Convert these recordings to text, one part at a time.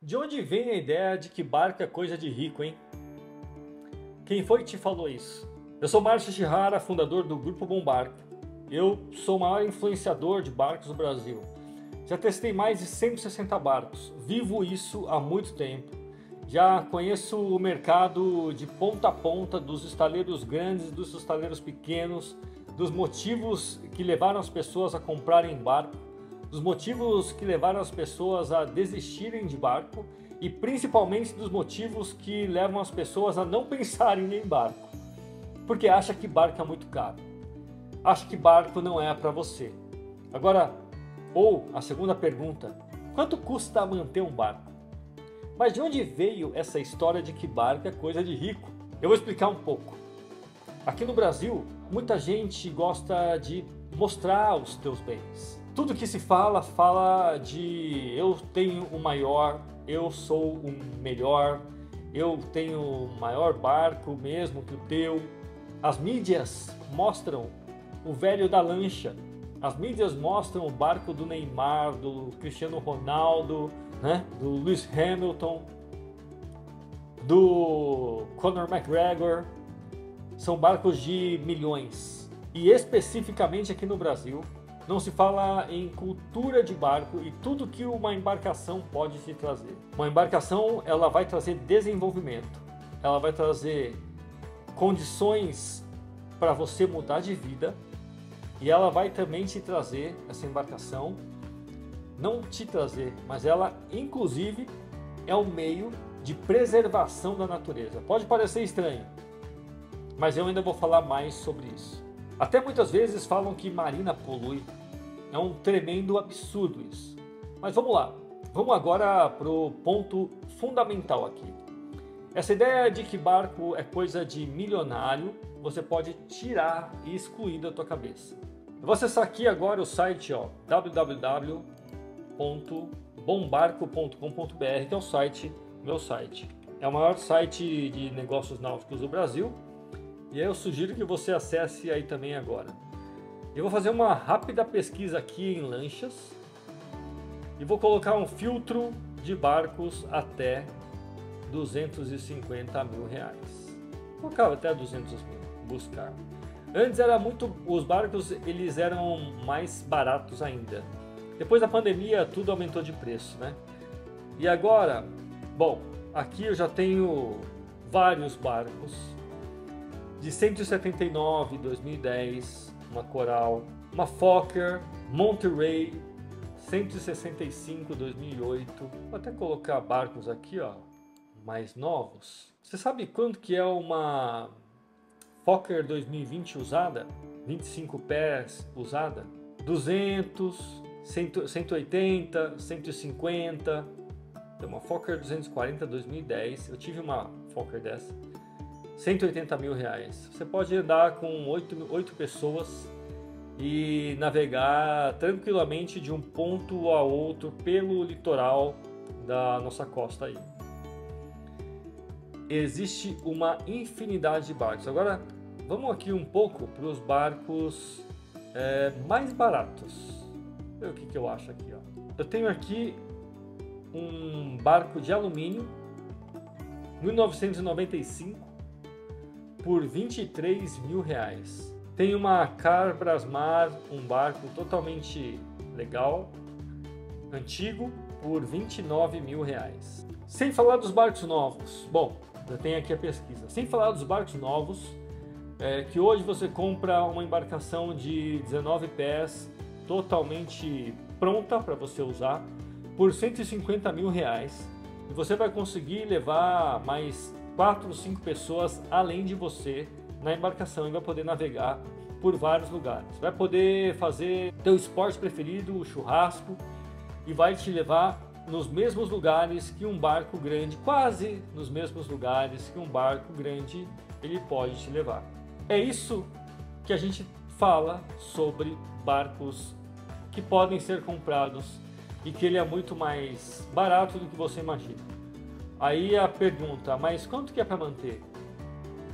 De onde vem a ideia de que barco é coisa de rico, hein? Quem foi que te falou isso? Eu sou Márcio Shihara, fundador do Grupo Bom Barco. Eu sou o maior influenciador de barcos do Brasil. Já testei mais de 160 barcos, vivo isso há muito tempo. Já conheço o mercado de ponta a ponta, dos estaleiros grandes, dos estaleiros pequenos, dos motivos que levaram as pessoas a comprarem barco, dos motivos que levaram as pessoas a desistirem de barco e principalmente dos motivos que levam as pessoas a não pensarem em barco, porque acha que barco é muito caro, acha que barco não é para você. Agora, ou a segunda pergunta, quanto custa manter um barco? Mas de onde veio essa história de que barco é coisa de rico? Eu vou explicar um pouco. Aqui no Brasil, muita gente gosta de mostrar os teus bens. Tudo que se fala, fala de eu tenho o maior, eu sou o melhor, eu tenho o maior barco mesmo que o teu. As mídias mostram o velho da lancha. As mídias mostram o barco do Neymar, do Cristiano Ronaldo, do Lewis Hamilton, do Conor McGregor. São barcos de milhões. E especificamente aqui no Brasil, não se fala em cultura de barco e tudo que uma embarcação pode te trazer. Uma embarcação, ela vai trazer desenvolvimento, ela vai trazer condições para você mudar de vida e ela vai também te trazer, essa embarcação, não te trazer, mas ela inclusive é um meio de preservação da natureza. Pode parecer estranho, mas eu ainda vou falar mais sobre isso. Até muitas vezes falam que marina polui. É um tremendo absurdo isso. Mas vamos lá. Vamos agora para o ponto fundamental aqui. Essa ideia de que barco é coisa de milionário, você pode tirar e excluir da tua cabeça. Eu vou acessar aqui agora o site www.bombarco.com.br, que é o site, meu site. É o maior site de negócios náuticos do Brasil. E eu sugiro que você acesse aí também agora. Eu vou fazer uma rápida pesquisa aqui em lanchas e vou colocar um filtro de barcos até 250 mil reais. Vou colocar até 200 mil, buscar. Antes era muito, os barcos eles eram mais baratos ainda. Depois da pandemia tudo aumentou de preço, né? E agora, bom, aqui eu já tenho vários barcos. De 179 2010, uma Coral, uma Fokker Monterey 165 2008. Vou até colocar barcos aqui, ó, mais novos. Você sabe quanto que é uma Fokker 2020 usada? 25 pés usada? 200, 180, 150. Tem uma Fokker 240 2010. Eu tive uma Fokker dessa. 180 mil reais. Você pode andar com 8 pessoas e navegar tranquilamente de um ponto a outro pelo litoral da nossa costa aí. Existe uma infinidade de barcos. Agora vamos aqui um pouco para os barcos mais baratos. Olha o que eu acho aqui, ó. Eu tenho aqui um barco de alumínio 1995 por 23 mil reais. Tem uma Car Brasmar, um barco totalmente legal, antigo, por 29 mil reais. Sem falar dos barcos novos. Bom, eu tenho aqui a pesquisa. Sem falar dos barcos novos, que hoje você compra uma embarcação de 19 pés, totalmente pronta para você usar, por 150 mil reais. E você vai conseguir levar mais 4 ou 5 pessoas além de você na embarcação e vai poder navegar por vários lugares. Vai poder fazer teu esporte preferido, o churrasco, e vai te levar nos mesmos lugares que um barco grande, quase nos mesmos lugares que um barco grande ele pode te levar. É isso que a gente fala sobre barcos que podem ser comprados e que ele é muito mais barato do que você imagina. Aí a pergunta, mas quanto que é para manter?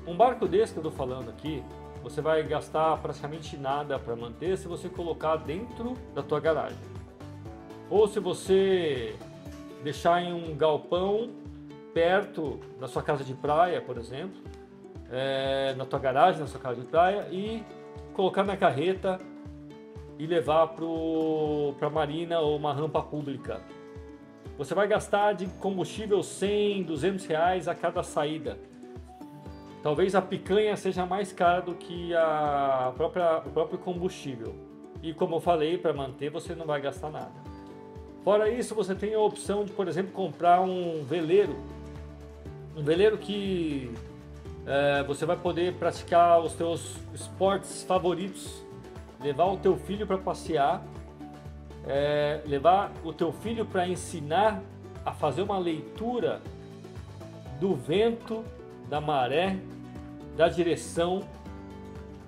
Um barco desse que eu estou falando aqui, você vai gastar praticamente nada para manter se você colocar dentro da tua garagem. Ou se você deixar em um galpão perto da sua casa de praia, por exemplo, na tua garagem, na sua casa de praia, e colocar na carreta e levar para a marina ou uma rampa pública. Você vai gastar de combustível 100, 200 reais a cada saída. Talvez a picanha seja mais cara do que o próprio combustível. E como eu falei, para manter você não vai gastar nada. Fora isso, você tem a opção de, por exemplo, comprar um veleiro. Um veleiro que você vai poder praticar os seus esportes favoritos. Levar o teu filho para passear. Levar o teu filho para ensinar a fazer uma leitura do vento, da maré, da direção,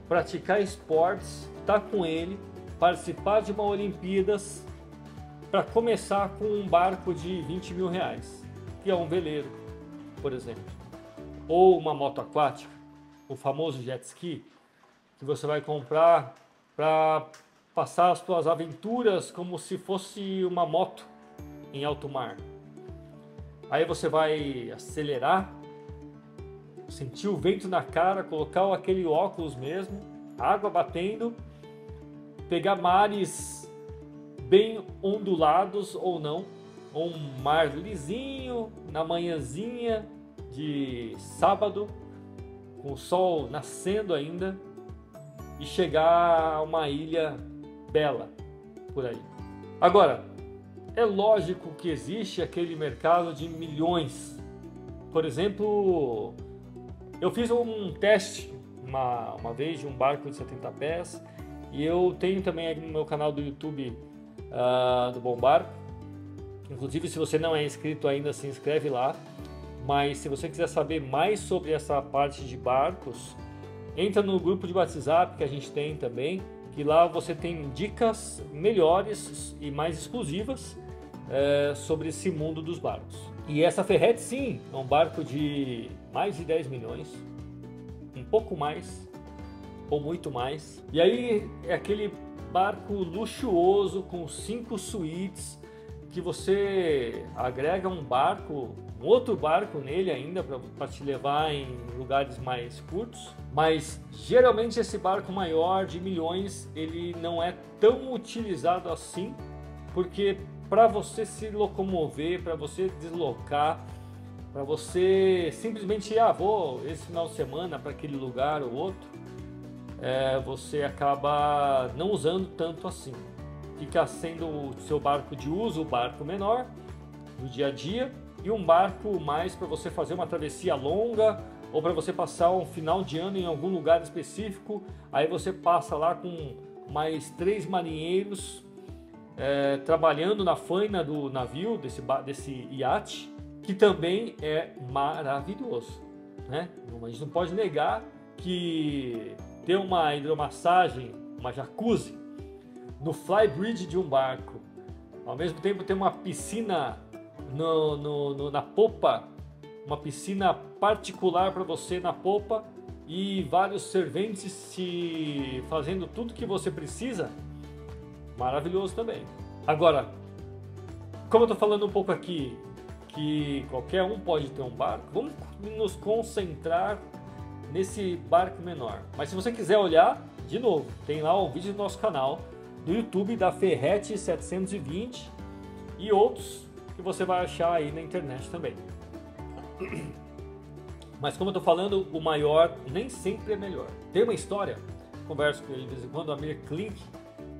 praticar esportes, estar com ele, participar de uma Olimpíadas, para começar com um barco de 20 mil reais, que é um veleiro, por exemplo, ou uma moto aquática, o famoso jet ski, que você vai comprar para passar as suas aventuras como se fosse uma moto em alto mar. Aí você vai acelerar, sentir o vento na cara, colocar aquele óculos mesmo, água batendo, pegar mares bem ondulados ou não, ou um mar lisinho na manhãzinha de sábado, com o sol nascendo ainda, e chegar a uma ilha bela por aí. Agora, é lógico que existe aquele mercado de milhões. Por exemplo, eu fiz um teste uma vez de um barco de 70 pés, e eu tenho também aqui no meu canal do YouTube do Bom Barco. Inclusive, se você não é inscrito ainda, se inscreve lá. Mas se você quiser saber mais sobre essa parte de barcos, entra no grupo de WhatsApp que a gente tem também, que lá você tem dicas melhores e mais exclusivas sobre esse mundo dos barcos. E essa Ferretti, sim, é um barco de mais de 10 milhões, um pouco mais, ou muito mais. E aí é aquele barco luxuoso com 5 suítes, que você agrega um outro barco nele ainda para te levar em lugares mais curtos. Mas geralmente esse barco maior de milhões, ele não é tão utilizado assim, porque para você se locomover, para você deslocar, para você simplesmente vou esse final de semana para aquele lugar ou outro, você acaba não usando tanto assim. Fica sendo o seu barco de uso, o barco menor do dia a dia, e um barco mais para você fazer uma travessia longa, ou para você passar um final de ano em algum lugar específico. Aí você passa lá com mais 3 marinheiros trabalhando na faina do navio, desse iate, que também é maravilhoso, né? A gente não pode negar que ter uma hidromassagem, uma jacuzzi no flybridge de um barco, ao mesmo tempo ter uma piscina na popa, uma piscina particular para você na popa, e vários serventes fazendo tudo que você precisa, maravilhoso também. Agora, como eu estou falando um pouco aqui que qualquer um pode ter um barco, vamos nos concentrar nesse barco menor. Mas se você quiser olhar, de novo, tem lá um vídeo do nosso canal do YouTube da Ferretti 720 e outros que você vai achar aí na internet também. Mas como eu estou falando, o maior nem sempre é melhor. Tem uma história, converso com ele de vez em quando, o Amir Klink,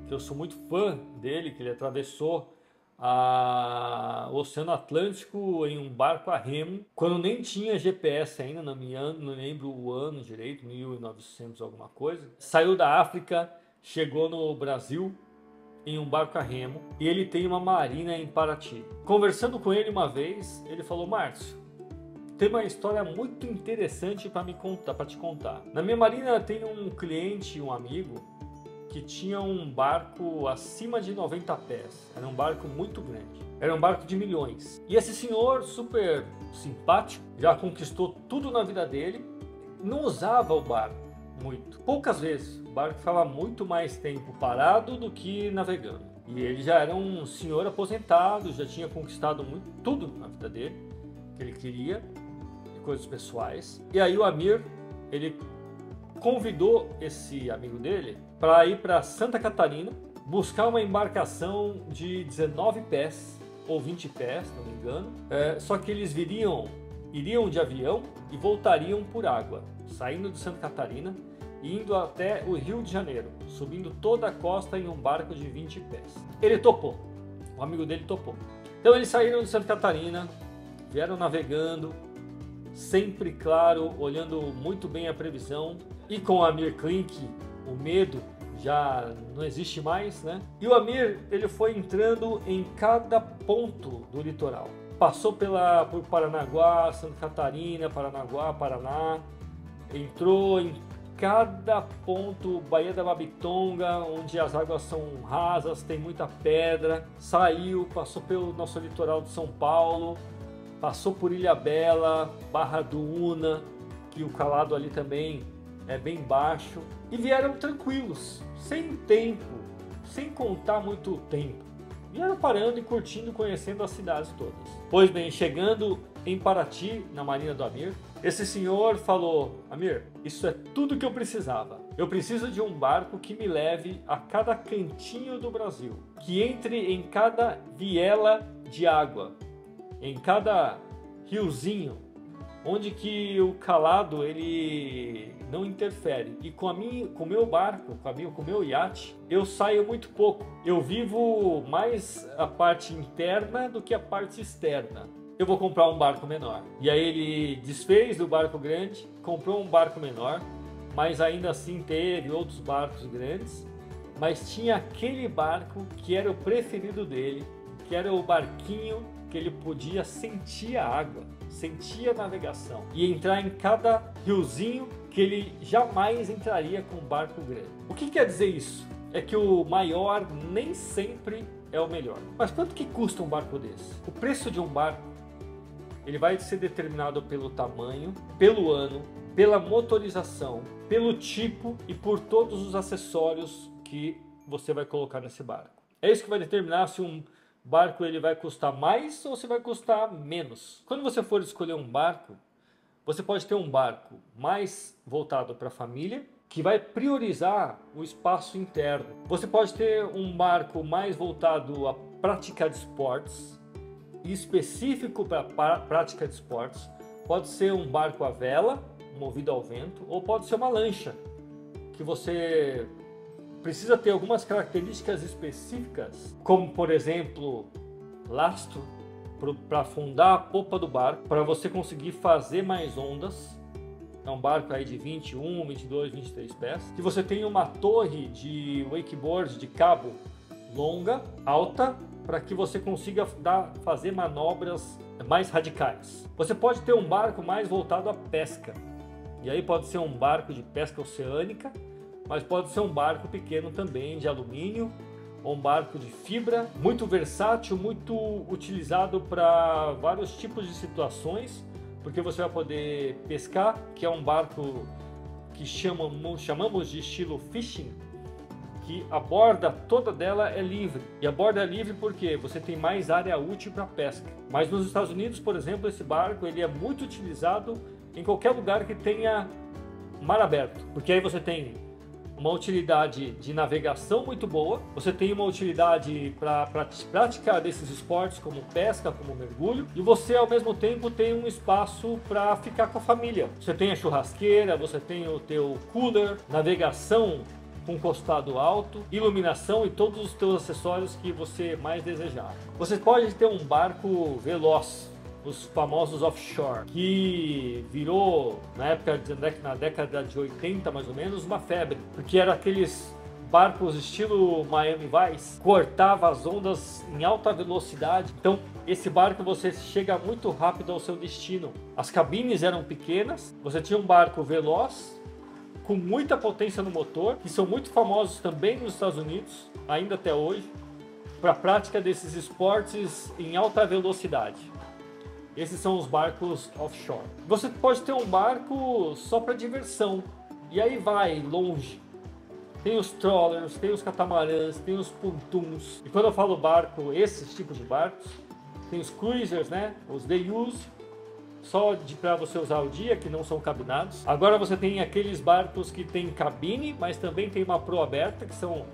que eu sou muito fã dele, que ele atravessou o Oceano Atlântico em um barco a remo, quando nem tinha GPS ainda, não lembro o ano direito, 1900 alguma coisa. Saiu da África, chegou no Brasil em um barco a remo, e ele tem uma marina em Paraty. Conversando com ele uma vez, ele falou: Márcio, tem uma história muito interessante para te contar. Na minha marina tem um cliente, um amigo, que tinha um barco acima de 90 pés. Era um barco muito grande. Era um barco de milhões. E esse senhor, super simpático, já conquistou tudo na vida dele, não usava o barco muito. Poucas vezes. O barco ficava muito mais tempo parado do que navegando. E ele já era um senhor aposentado, já tinha conquistado tudo na vida dele, que ele queria, de coisas pessoais. E aí o Amir, ele convidou esse amigo dele para ir para Santa Catarina, buscar uma embarcação de 19 pés, ou 20 pés, não me engano. Só que eles iriam de avião e voltariam por água, saindo de Santa Catarina, indo até o Rio de Janeiro, subindo toda a costa em um barco de 20 pés. Ele topou, o amigo dele topou. Então eles saíram de Santa Catarina, vieram navegando, sempre claro, olhando muito bem a previsão, e com o Amir Klink, o medo já não existe mais, né? E o Amir, ele foi entrando em cada ponto do litoral. Passou por Paranaguá, Santa Catarina, Paranaguá, Paraná, entrou em cada ponto, Baía da Babitonga, onde as águas são rasas, tem muita pedra, saiu, passou pelo nosso litoral de São Paulo, passou por Ilhabela, Barra do Una, que o calado ali também é bem baixo, e vieram tranquilos, sem tempo, sem contar muito tempo. Vieram parando e curtindo, conhecendo as cidades todas. Pois bem, chegando em Paraty, na Marina do Amir, esse senhor falou: Amir, isso é tudo que eu precisava. Eu preciso de um barco que me leve a cada cantinho do Brasil, que entre em cada viela de água, em cada riozinho, onde que o calado ele não interfere. E com o meu barco, com o meu iate, eu saio muito pouco. Eu vivo mais a parte interna do que a parte externa. Eu vou comprar um barco menor. E aí ele desfez do barco grande, comprou um barco menor, mas ainda assim teve outros barcos grandes, mas tinha aquele barco que era o preferido dele, que era o barquinho que ele podia sentir a água, sentir a navegação e entrar em cada riozinho que ele jamais entraria com um barco grande. O que quer dizer isso? É que o maior nem sempre é o melhor. Mas quanto que custa um barco desse? O preço de um barco ele vai ser determinado pelo tamanho, pelo ano, pela motorização, pelo tipo e por todos os acessórios que você vai colocar nesse barco. É isso que vai determinar se um barco ele vai custar mais ou se vai custar menos. Quando você for escolher um barco, você pode ter um barco mais voltado para a família, que vai priorizar o espaço interno. Você pode ter um barco mais voltado à prática de esportes, específico para a prática de esportes. Pode ser um barco à vela, movido ao vento, ou pode ser uma lancha, que você precisa ter algumas características específicas, como por exemplo, lastro, para afundar a popa do barco, para você conseguir fazer mais ondas. É um barco aí de 21, 22, 23 pés. Que você tem uma torre de wakeboard de cabo longa, alta, para que você consiga fazer manobras mais radicais. Você pode ter um barco mais voltado à pesca. E aí pode ser um barco de pesca oceânica, mas pode ser um barco pequeno também, de alumínio, ou um barco de fibra, muito versátil, muito utilizado para vários tipos de situações, porque você vai poder pescar, que é um barco que chamamos de estilo fishing, que a borda toda dela é livre. E a borda é livre porque você tem mais área útil para pesca. Mas nos Estados Unidos, por exemplo, esse barco ele é muito utilizado em qualquer lugar que tenha mar aberto, porque aí você tem uma utilidade de navegação muito boa, você tem uma utilidade para prática desses esportes como pesca, como mergulho, e você ao mesmo tempo tem um espaço para ficar com a família. Você tem a churrasqueira, você tem o teu cooler, navegação com costado alto, iluminação e todos os teus acessórios que você mais desejar. Você pode ter um barco veloz, os famosos offshore, que virou na década de 80 mais ou menos uma febre, porque era aqueles barcos estilo Miami Vice, cortava as ondas em alta velocidade. Então esse barco você chega muito rápido ao seu destino. As cabines eram pequenas, você tinha um barco veloz com muita potência no motor, que são muito famosos também nos Estados Unidos, ainda até hoje, para a prática desses esportes em alta velocidade. Esses são os barcos offshore. Você pode ter um barco só para diversão, e aí vai longe. tem os trawlers, tem os catamarãs, tem os pontoons. E quando eu falo barco, esses tipos de barcos, tem os cruisers, né? Os day use, só para você usar o dia, que não são cabinados. Agora você tem aqueles barcos que tem cabine, mas também tem uma proa aberta, que são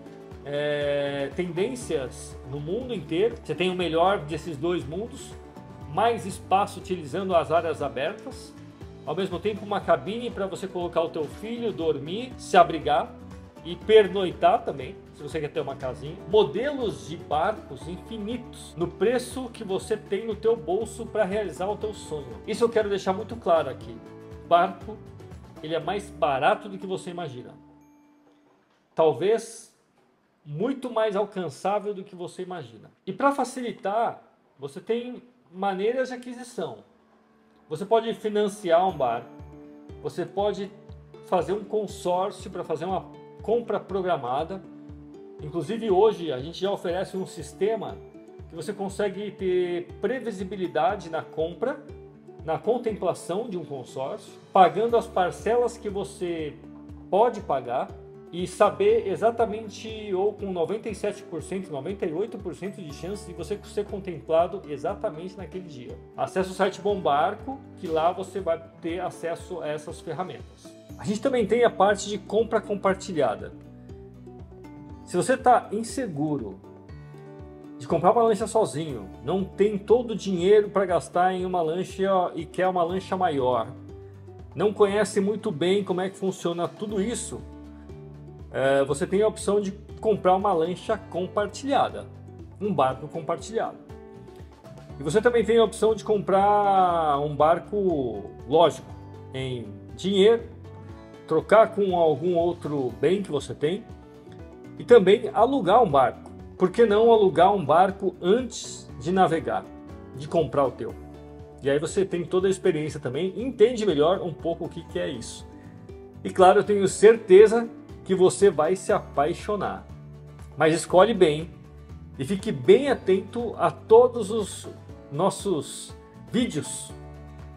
tendências no mundo inteiro. Você tem o melhor desses dois mundos, mais espaço utilizando as áreas abertas, ao mesmo tempo uma cabine para você colocar o teu filho, dormir, se abrigar e pernoitar também, se você quer ter uma casinha. Modelos de barcos infinitos no preço que você tem no teu bolso para realizar o teu sonho. Isso eu quero deixar muito claro aqui. Barco, ele é mais barato do que você imagina. Talvez muito mais alcançável do que você imagina. E para facilitar, você tem maneiras de aquisição. Você pode financiar um barco, você pode fazer um consórcio para fazer uma compra programada. Inclusive hoje a gente já oferece um sistema que você consegue ter previsibilidade na compra, na contemplação de um consórcio, pagando as parcelas que você pode pagar e saber exatamente, ou com 97%, 98% de chance de você ser contemplado exatamente naquele dia. Acesse o site Bom Barco, que lá você vai ter acesso a essas ferramentas. A gente também tem a parte de compra compartilhada. Se você está inseguro de comprar uma lancha sozinho, não tem todo o dinheiro para gastar em uma lancha e quer uma lancha maior, não conhece muito bem como é que funciona tudo isso, você tem a opção de comprar uma lancha compartilhada, um barco compartilhado. E você também tem a opção de comprar um barco, lógico, em dinheiro, trocar com algum outro bem que você tem e também alugar um barco. Por que não alugar um barco antes de navegar, de comprar o teu? E aí você tem toda a experiência também, entende melhor um pouco o que é isso. E claro, eu tenho certeza que você vai se apaixonar. Mas escolhe bem e fique bem atento a todos os nossos vídeos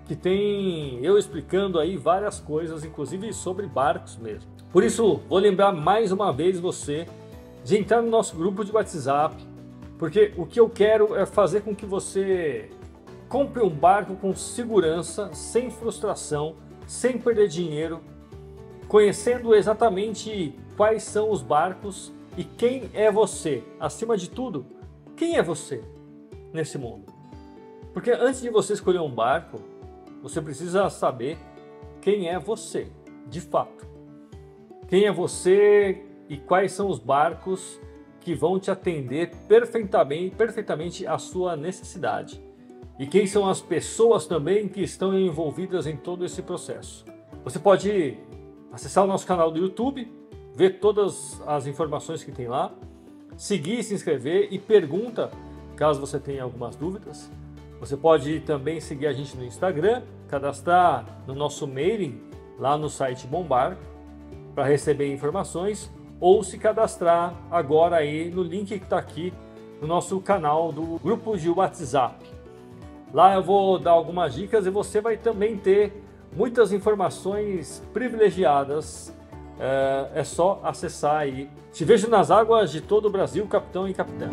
que tem eu explicando aí várias coisas, inclusive sobre barcos mesmo. Por isso, vou lembrar mais uma vez você de entrar no nosso grupo de WhatsApp, porque o que eu quero é fazer com que você compre um barco com segurança, sem frustração, sem perder dinheiro, conhecendo exatamente quais são os barcos e quem é você. Acima de tudo, quem é você nesse mundo? Porque antes de você escolher um barco, você precisa saber quem é você, de fato. Quem é você e quais são os barcos que vão te atender perfeitamente à sua necessidade. E quem são as pessoas também que estão envolvidas em todo esse processo. Você pode acessar o nosso canal do YouTube, ver todas as informações que tem lá, seguir, se inscrever e pergunta caso você tenha algumas dúvidas. Você pode também seguir a gente no Instagram, cadastrar no nosso mailing lá no site Bom Barco para receber informações, ou se cadastrar agora aí no link que está aqui no nosso canal do grupo de WhatsApp. Lá eu vou dar algumas dicas e você vai também ter muitas informações privilegiadas. É só acessar aí. Te vejo nas águas de todo o Brasil, capitão e capitã.